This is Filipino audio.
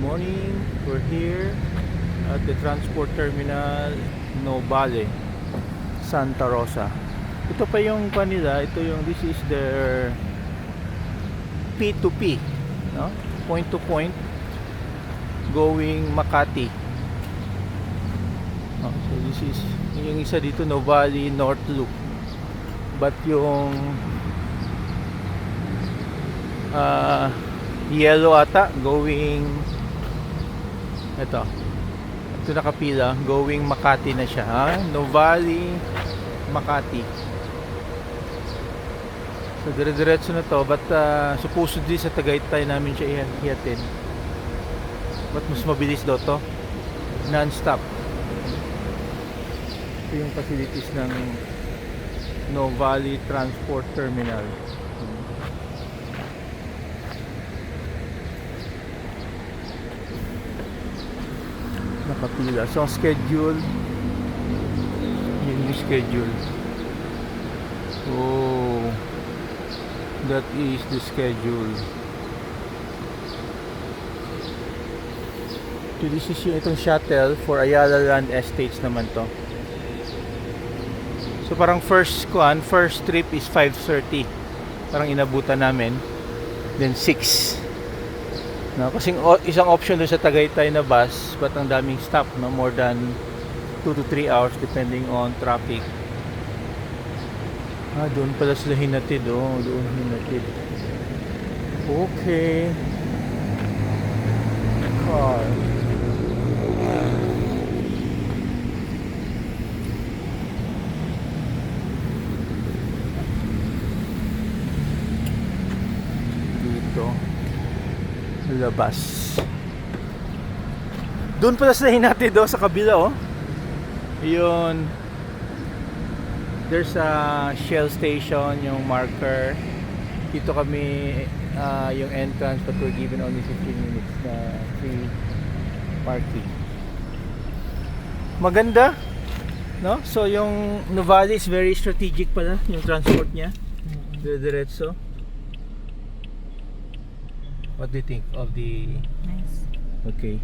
morning. We're here at the transport terminal Novale, Santa Rosa. Ito pa yung kanila, this is their P2P, no? Point to point going Makati. So this is yung isa dito, Novale North Loop. But yung yellow ata going ito nakapila, going Makati na siya, ha? Novale Makati. So dire-diretso na to, but supposedly sa Tagaytay namin siya ihatid. But mas mabilis daw to, non-stop. Ito yung facilities ng Novale Transport Terminal. Nakapila. So ang schedule, yung schedule. Oh, that is the schedule. So this is yung itong shuttle for Ayala Land Estates naman to. So parang first trip is 5:30. Parang inabutan namin. Then 6. No, kasi isang option doon sa Tagaytay na bus, but ang daming stop, no, more than 2 to 3 hours depending on traffic. Doon pala sila hinatid, doon hinatid. Okay. Car. Dito. Labas. Doon pala sila hinatid, sa kabila, Yun. There's a Shell station, yung marker. Dito kami, yung entrance, but we're given only 15 minutes na free parking. Maganda, no? So yung Novale is very strategic pala, yung transport niya. Diretso. What do you think of the... Nice. Okay.